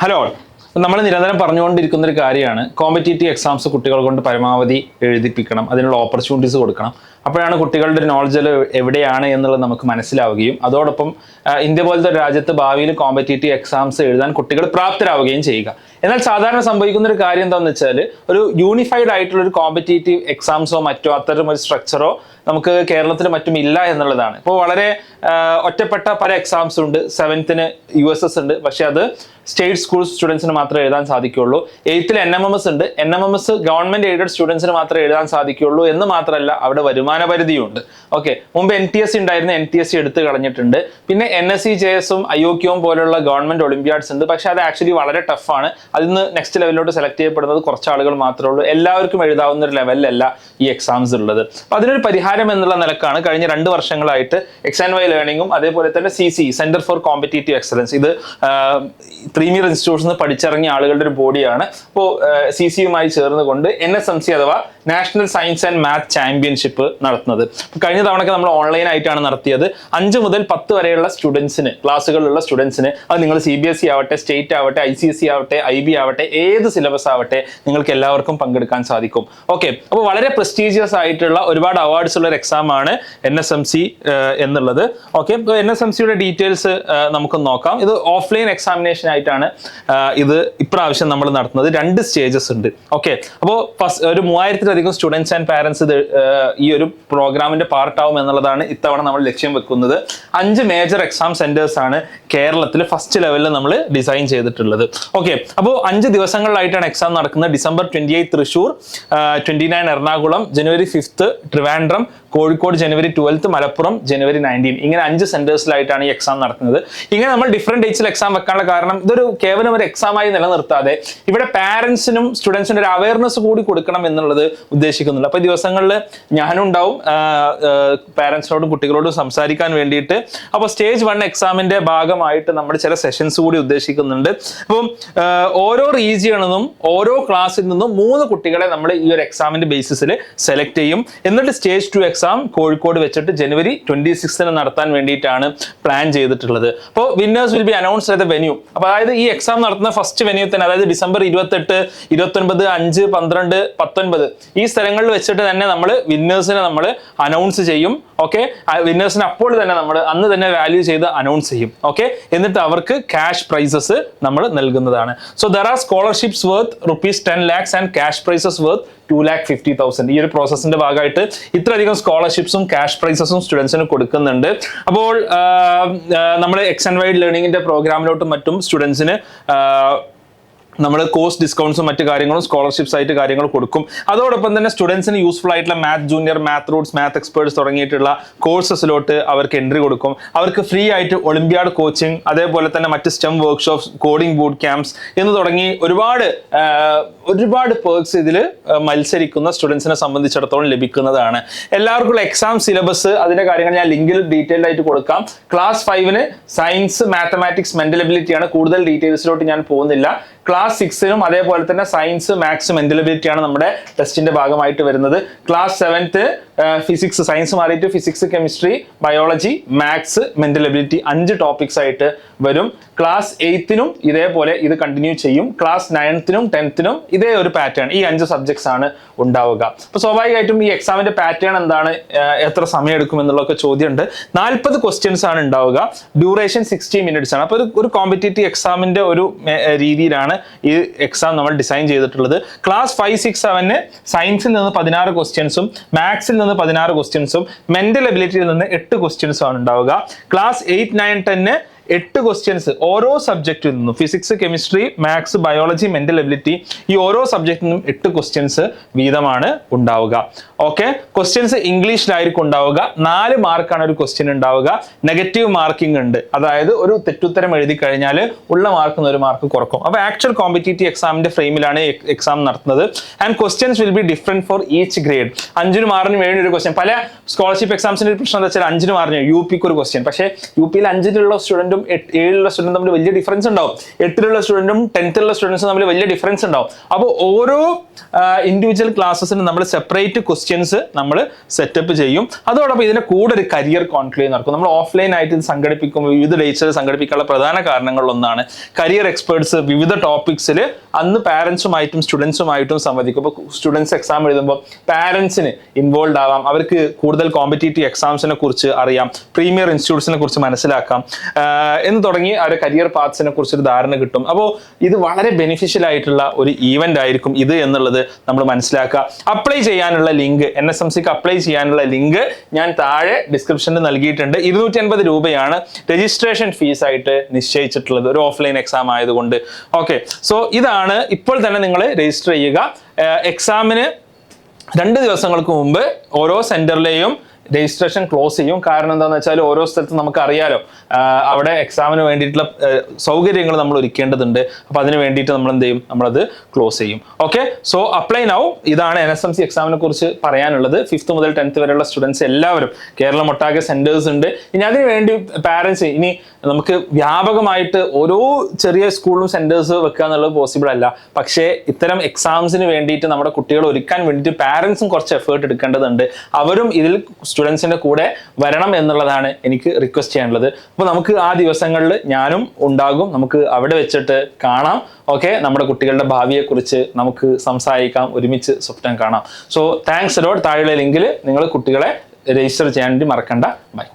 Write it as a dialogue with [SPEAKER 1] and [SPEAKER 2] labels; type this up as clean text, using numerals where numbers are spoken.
[SPEAKER 1] Hello, നമ്മൾ നിരന്തരം പറഞ്ഞുകൊണ്ടിരിക്കുന്ന ഒരു കാര്യമാണ് കോമ്പറ്റേറ്റീവ് എക്സാംസ് കുട്ടികൾ കൊണ്ട് പരമാവധി എഴുതിപ്പിക്കണം, അതിനുള്ള ഓപ്പർച്യൂണിറ്റീസ് കൊടുക്കണം. അപ്പോഴാണ് കുട്ടികളുടെ ഒരു നോളജ് എവിടെയാണ് എന്നുള്ളത് നമുക്ക് മനസ്സിലാവുകയും അതോടൊപ്പം ഇന്ത്യ പോലത്തെ ഒരു രാജ്യത്ത് ഭാവിയിൽ കോമ്പറ്റേറ്റീവ് എക്സാംസ് എഴുതാൻ കുട്ടികൾ പ്രാപ്തരാവുകയും ചെയ്യുക. എന്നാൽ സാധാരണ സംഭവിക്കുന്ന ഒരു കാര്യം എന്താണെന്ന് വെച്ചാൽ ഒരു യൂണിഫൈഡ് ആയിട്ടുള്ള ഒരു കോമ്പറ്റേറ്റീവ് എക്സാംസോ മറ്റോ അത്തരം ഒരു സ്ട്രക്ചറോ നമുക്ക് കേരളത്തിൽ മറ്റും ഇല്ല എന്നുള്ളതാണ്. ഇപ്പോൾ വളരെ ഒറ്റപ്പെട്ട പല എക്സാംസ് ഉണ്ട്. 7th USS ഉണ്ട്, പക്ഷെ അത് സ്റ്റേറ്റ് സ്കൂൾ സ്റ്റുഡൻസിന് മാത്രമേ എഴുതാൻ സാധിക്കുകയുള്ളൂ. 8th NMMS ഉണ്ട്. NMMS ഗവൺമെന്റ് എയ്ഡഡ് സ്റ്റുഡൻസിന് മാത്രമേ എഴുതാൻ സാധിക്കുകയുള്ളൂ എന്ന് മാത്രമല്ല അവിടെ വരുമാന പരിധിയുണ്ട്. ഓക്കെ, മുമ്പ് NTSC ഉണ്ടായിരുന്നു, NTSC എടുത്തു കളഞ്ഞിട്ടുണ്ട്. പിന്നെ NSC JSഉം IOQയും പോലുള്ള ഗവൺമെന്റ് ഒളിമ്പ്യാഡ്സ് ഉണ്ട്, പക്ഷെ അത് ആക്ച്വലി വളരെ ടഫാണ്. അതിന്ന് നെക്സ്റ്റ് ലെവലിലോട്ട് സെലക്ട് ചെയ്യപ്പെടുന്നത് കുറച്ച് ആളുകൾ മാത്രമേ ഉള്ളൂ. എല്ലാവർക്കും എഴുതാവുന്ന ഒരു ലെവലിലല്ല ഈ എക്സാംസ് ഉള്ളത്. അപ്പൊ അതിനൊരു പരിഹാരം എന്നുള്ള നിലക്കാണ് കഴിഞ്ഞ 2 വർഷങ്ങളായിട്ട് XNY ലേണിംഗും അതേപോലെ തന്നെ CC centre for competitive excellence, ഇത് പ്രീമിയർ ഇൻസ്റ്റിറ്റ്യൂഷനിൽ പഠിച്ചിറങ്ങിയ ആളുകളുടെ ഒരു ബോഡിയാണ്. ഇപ്പോൾ CCയുമായി ചേർന്നുകൊണ്ട് NSMC അഥവാ national science and math championship നടത്തുന്നത്. കഴിഞ്ഞ തവണയൊക്കെ നമ്മൾ ഓൺലൈൻ ആയിട്ടാണ് നടത്തിയത്. 5 മുതൽ 10 വരെയുള്ള സ്റ്റുഡൻസിന്, ക്ലാസ്സുകളിലുള്ള സ്റ്റുഡൻസിന്, അത് നിങ്ങൾ CBSE ആവട്ടെ, സ്റ്റേറ്റ് ആവട്ടെ, ICSE ആവട്ടെ, IB ആവട്ടെ, ഏത് സിലബസ് ആവട്ടെ, നിങ്ങൾക്ക് എല്ലാവർക്കും പങ്കെടുക്കാൻ സാധിക്കും. ഓക്കെ, അപ്പോൾ വളരെ പ്രസ്റ്റീജിയസ് ആയിട്ടുള്ള ഒരുപാട് അവാർഡ്സ് ഉള്ള ഒരു എക്സാം ആണ് NSMC എന്നുള്ളത്. ഓക്കെ, ഇപ്പോൾ NSMCയുടെ ഡീറ്റെയിൽസ് നമുക്ക് നോക്കാം. ഇത് ഓഫ്ലൈൻ എക്സാമിനേഷൻ ആയിട്ടാണ് ഇത് ഇപ്രാവശ്യം നമ്മൾ നടത്തുന്നത്. 2 സ്റ്റേജസ് ഉണ്ട്. ഓക്കെ, അപ്പോൾ ഫസ്റ്റ് ഒരു 3000-ലധികം സ്റ്റുഡൻസ് ആൻഡ് പാരന്റ്സ് ഇത് ഈ ഒരു പ്രോഗ്രാമിന്റെ പാർട്ടാവും എന്നുള്ളതാണ് ഇത്തവണ നമ്മൾ ലക്ഷ്യം വെക്കുന്നത്. 5 മേജർ എക്സാം സെന്റേഴ്സ് ആണ് കേരളത്തിൽ ഫസ്റ്റ് ലെവലിൽ നമ്മൾ ഡിസൈൻ ചെയ്തിട്ടുള്ളത്. ഓക്കെ, അപ്പോൾ 5 ദിവസങ്ങളിലായിട്ടാണ് എക്സാം നടക്കുന്നത്. December 28 Thrissur, 29 Ernakulam, January 5 Trivandrum, Kozhikode January 12, Malappuram January 19. ഇങ്ങനെ 5 സെന്റേഴ്സിലായിട്ടാണ് ഈ എക്സാം നടക്കുന്നത്. ഇങ്ങനെ നമ്മൾ ഡിഫറെന്റ് ഡേറ്റ്സിൽ എക്സാം വെക്കാനുള്ള കാരണം ഇതൊരു കേവലം ഒരു എക്സാം ആയി നിലനിർത്താതെ ഇവിടെ പാരന്റ്സിനും സ്റ്റുഡൻസിനും ഒരു അവയർനെസ് കൂടി കൊടുക്കണം എന്നുള്ളത് ഉദ്ദേശിക്കുന്നുണ്ട്. അപ്പൊ ഈ ദിവസങ്ങളിൽ ഞാനും ഉണ്ടാവും പാരന്റ്സിനോടും കുട്ടികളോടും സംസാരിക്കാൻ വേണ്ടിയിട്ട്. അപ്പോൾ സ്റ്റേജ് 1 എക്സാമിന്റെ ഭാഗമായിട്ട് നമ്മൾ ചില സെഷൻസ് കൂടി ഉദ്ദേശിക്കുന്നുണ്ട്. അപ്പം ഓരോ റീജിയണിൽ നിന്നും ഓരോ ക്ലാസ്സിൽ നിന്നും 3 കുട്ടികളെ നമ്മൾ ഈ ഒരു എക്സാമിന്റെ ബേസിസിൽ സെലക്ട് ചെയ്യും. എന്നിട്ട് സ്റ്റേജ് 2 എക്സാം കോഴിക്കോട് വെച്ചിട്ട് January 26 നടത്താൻ വേണ്ടിയിട്ടാണ് പ്ലാൻ ചെയ്തിട്ടുള്ളത്. അപ്പോൾ winners will be announced at the venue. അപ്പോൾ അതായത് ഈ എക്സാം നടത്തുന്ന ഫസ്റ്റ് വെന്യൂ തന്നെ, അതായത് December 28, 29, 5, 12, 19 ഈ സ്ഥലങ്ങളിൽ വെച്ചിട്ട് തന്നെ നമ്മൾ വിന്നേഴ്സിനെ നമ്മൾ അനൗൺസ് ചെയ്യും. ഓക്കെ, വിന്നേഴ്സിനെ അപ്പോൾ തന്നെ നമ്മൾ അന്ന് തന്നെ വാല്യൂ ചെയ്ത് അനൗൺസ് ചെയ്യും. ഓക്കെ, എന്നിട്ട് അവർക്ക് ക്യാഷ് പ്രൈസസ് നമ്മൾ നൽകുന്നതാണ്. So there are scholarships worth ₹10 lakhs and cash prizes worth 2,50,000. ഈ ഒരു പ്രോസസ്സിന്റെ ഭാഗമായിട്ട് ഇത്രയധികം സ്കോളർഷിപ്സും ക്യാഷ് പ്രൈസസും സ്റ്റുഡൻസിന് കൊടുക്കുന്നുണ്ട്. അപ്പോൾ നമ്മൾ XNY ലേണിംഗിന്റെ പ്രോഗ്രാമിലോട്ടും മറ്റും സ്റ്റുഡൻസിന് നമ്മൾ കോഴ്സ് ഡിസ്കൗണ്ട്സും മറ്റു കാര്യങ്ങളും സ്കോളർഷിപ്സ് ആയിട്ട് കാര്യങ്ങൾ കൊടുക്കും. അതോടൊപ്പം തന്നെ സ്റ്റുഡൻസിന് യൂസ്ഫുൾ ആയിട്ടുള്ള math junior, math Roots, math experts തുടങ്ങിയിട്ടുള്ള കോഴ്സസിലോട്ട് അവർക്ക് എൻട്രി കൊടുക്കും. അവർക്ക് ഫ്രീ ആയിട്ട് ഒളിമ്പ്യാഡ് കോച്ചിങ്, അതേപോലെ തന്നെ മറ്റ് stem workshops, coding boot camps എന്ന് തുടങ്ങി ഒരുപാട് പേർക്സ് ഇതിൽ മത്സരിക്കുന്ന സ്റ്റുഡൻസിനെ സംബന്ധിച്ചിടത്തോളം ലഭിക്കുന്നതാണ്. എല്ലാവർക്കുള്ള എക്സാം സിലബസ്, അതിന്റെ കാര്യങ്ങൾ ഞാൻ ലിങ്കിൽ ഡീറ്റെയിൽഡ് ആയിട്ട് കൊടുക്കാം. Class 5 science, mathematics, mental ability ആണ്. കൂടുതൽ ഡീറ്റെയിൽസിലോട്ട് ഞാൻ പോകുന്നില്ല. ക്ലാസ് 6 അതേപോലെ തന്നെ സയൻസ്, മാത്സ്, മെന്റൽ എബിലിറ്റി ആണ് നമ്മുടെ ടെസ്റ്റിന്റെ ഭാഗമായിട്ട് വരുന്നത്. ക്ലാസ് 7 ഫിസിക്സ്, സയൻസ് മാറിയിട്ട് physics, chemistry, biology, maths, mental ability 5 topics ആയിട്ട് വരും. ക്ലാസ് 8 ഇതേപോലെ ഇത് കണ്ടിന്യൂ ചെയ്യും. ക്ലാസ് 9 10 ഇതേ ഒരു പാറ്റേൺ, ഈ 5 സബ്ജക്ട്സ് ആണ് ഉണ്ടാവുക. അപ്പൊ സ്വാഭാവികമായിട്ടും ഈ എക്സാമിന്റെ പാറ്റേൺ എന്താണ്, എത്ര സമയം എടുക്കും എന്നുള്ളതൊക്കെ ചോദ്യമുണ്ട്. 40 ക്വസ്റ്റ്യൻസ് ആണ് ഉണ്ടാവുക. ഡ്യൂറേഷൻ 60 minutes ആണ്. അപ്പൊ ഒരു കോമ്പറ്റേറ്റീവ് എക്സാമിന്റെ ഒരു രീതിയിലാണ് ഈ എക്സാം നമ്മൾ ഡിസൈൻ ചെയ്തിട്ടുള്ളത്. ക്ലാസ് 5, 6, 7 സയൻസിൽ നിന്ന് 16 ക്വസ്റ്റ്യൻസും മാത്സിൽ നിന്ന് 16 ക്വസ്റ്റ്യൻസും മെന്റൽ എബിലിറ്റിയിൽ നിന്ന് 8 ക്വസ്റ്റ്യൻസും ആണ് ഉണ്ടാവുക. ക്ലാസ് 8, 9, 10 8 ക്വസ്റ്റ്യൻസ് ഓരോ സബ്ജക്റ്റിൽ നിന്നും, physics, chemistry, maths, biology, mental ability, ഈ ഓരോ സബ്ജക്റ്റിൽ നിന്നും 8 ക്വസ്റ്റ്യൻസ് വീതമാണ് ഉണ്ടാവുക. ഓക്കെ, ക്വസ്റ്റ്യൻസ് ഇംഗ്ലീഷിലായിരിക്കും ഉണ്ടാവുക. 4 മാർക്കാണ് ഒരു ക്വസ്റ്റ്യൻ ഉണ്ടാവുക. നെഗറ്റീവ് മാർക്കിംഗ് ഉണ്ട്, അതായത് ഒരു തെറ്റുത്തരം എഴുതി കഴിഞ്ഞാൽ ഉള്ള മാർക്ക് 1 മാർക്ക് കുറക്കും. അപ്പൊ ആക്ച്വൽ കോമ്പറ്റേറ്റീവ് എക്സാമിന്റെ ഫ്രെയിമിലാണ് എക്സാം നടത്തുന്നത്. And questions will be different for each grade. 5 മാർക്കിന് വേണ്ടി ഒരു ക്വസ്റ്റ്യൻ. പല സ്കോളർഷിപ്പ് എക്സാംസിന്റെ പ്രശ്നം എന്താ വെച്ചാൽ 5 മാർക്കിന് UPക്ക് ഒരു ക്വസ്റ്റ്യൻ, പക്ഷേ UPയിൽ 5 സ്റ്റുഡന്റും സ്റ്റുഡന്റും 7ലുള്ള സ്റ്റുഡന്റും തമ്മിൽ വലിയ ഡിഫറൻസ് ഉണ്ടാവും. 8ലുള്ള സ്റ്റുഡന്റും 10ലുള്ള സ്റ്റുഡൻസും തമ്മിൽ വലിയ ഡിഫറൻസ് ഉണ്ടാവും. അപ്പോൾ ഓരോ ഇൻഡിവിജ്വൽ ക്ലാസ്സസിന് നമ്മൾ സെപ്പറേറ്റ് ക്വസ്റ്റ്യൻസ് നമ്മൾ സെറ്റപ്പ് ചെയ്യും. അതോടൊപ്പം ഇതിന്റെ കൂടെ ഒരു കരിയർ കോൺക്ലേവ് നടക്കും. നമ്മൾ ഓഫ്ലൈൻ ആയിട്ട് ഇത് സംഘടിപ്പിക്കുമ്പോൾ വിവിധ ഡേറ്റ്സിൽ സംഘടിപ്പിക്കാനുള്ള പ്രധാന കാരണങ്ങളിലൊന്നാണ് കരിയർ എക്സ്പേർട്സ് വിവിധ ടോപ്പിക്സിൽ അന്ന് പാരന്റ്സുമായിട്ടും സ്റ്റുഡൻസുമായിട്ടും സംവദിക്കും. ഇപ്പോൾ സ്റ്റുഡൻസ് എക്സാം എഴുതുമ്പോൾ പാരന്റ്സിന് ഇൻവോൾവ് ആവാം, അവർക്ക് കൂടുതൽ കോമ്പറ്റേറ്റീവ് എക്സാംസിനെ കുറിച്ച് അറിയാം, പ്രീമിയർ ഇൻസ്റ്റിറ്റ്യൂട്ട്സിനെ കുറിച്ച് മനസ്സിലാക്കാം എന്ന് തുടങ്ങി അവരുടെ കരിയർ പാത്സിനെ കുറിച്ചൊരു ധാരണ കിട്ടും. അപ്പോൾ ഇത് വളരെ ബെനിഫിഷ്യൽ ആയിട്ടുള്ള ഒരു ഈവന്റ് ആയിരിക്കും ഇത് എന്നുള്ളത് നമ്മൾ മനസ്സിലാക്കുക. അപ്ലൈ ചെയ്യാനുള്ള ലിങ്ക്, NSMCക്ക് അപ്ലൈ ചെയ്യാനുള്ള ലിങ്ക് ഞാൻ താഴെ ഡിസ്ക്രിപ്ഷനിൽ നൽകിയിട്ടുണ്ട്. 250 രൂപയാണ് രജിസ്ട്രേഷൻ ഫീസ് ആയിട്ട് നിശ്ചയിച്ചിട്ടുള്ളത്, ഒരു ഓഫ്ലൈൻ എക്സാം ആയതുകൊണ്ട്. ഓക്കെ, സോ ഇതാണ്. ഇപ്പോൾ തന്നെ നിങ്ങൾ രജിസ്റ്റർ ചെയ്യുക. എക്സാമിന് 2 ദിവസങ്ങൾക്ക് മുമ്പ് ഓരോ സെന്ററിലെയും രജിസ്ട്രേഷൻ ക്ലോസ് ചെയ്യും. കാരണം എന്താണെന്ന് വെച്ചാൽ ഓരോ സ്ഥലത്തും നമുക്ക് അറിയാലോ അവിടെ എക്സാമിന് വേണ്ടിയിട്ടുള്ള സൗകര്യങ്ങൾ നമ്മൾ ഒരുക്കേണ്ടതുണ്ട്. അപ്പോൾ അതിന് വേണ്ടിയിട്ട് നമ്മൾ എന്ത് ചെയ്യും, നമ്മളത് ക്ലോസ് ചെയ്യും. Okay, so apply now. ഇതാണ് NSMC എക്സാമിനെ കുറിച്ച് പറയാനുള്ളത്. 5th മുതൽ 10th വരെയുള്ള സ്റ്റുഡൻസ് എല്ലാവരും കേരളം ഒട്ടാകെ സെന്റേഴ്സ് ഉണ്ട്. ഇനി അതിന് വേണ്ടി പാരന്റ്സ്, ഇനി നമുക്ക് വ്യാപകമായിട്ട് ഓരോ ചെറിയ സ്കൂളിലും സെന്റേഴ്സ് വെക്കുക എന്നുള്ളത് പോസിബിൾ അല്ല. പക്ഷേ ഇത്തരം എക്സാംസിന് വേണ്ടിയിട്ട് നമ്മുടെ കുട്ടികളെ ഒരുക്കാൻ വേണ്ടിയിട്ട് പാരന്റ്സും കുറച്ച് എഫേർട്ട് എടുക്കേണ്ടതുണ്ട്. അവരും ഇതിൽ സ്റ്റുഡൻസിന്റെ കൂടെ വരണം എന്നുള്ളതാണ് എനിക്ക് റിക്വസ്റ്റ് ചെയ്യാനുള്ളത്. അപ്പോൾ നമുക്ക് ആ ദിവസങ്ങളിൽ ഞാനും ഉണ്ടാകും. നമുക്ക് അവിടെ വെച്ചിട്ട് കാണാം. ഓക്കെ, നമ്മുടെ കുട്ടികളുടെ ഭാവിയെ കുറിച്ച് നമുക്ക് സംസാരിക്കാം, ഒരുമിച്ച് സ്വപ്നം കാണാം. So thanks lot. താഴെയുള്ള ലിങ്കിൽ നിങ്ങൾ കുട്ടികളെ രജിസ്റ്റർ ചെയ്യാൻ വേണ്ടി മറക്കണ്ട. ബൈ.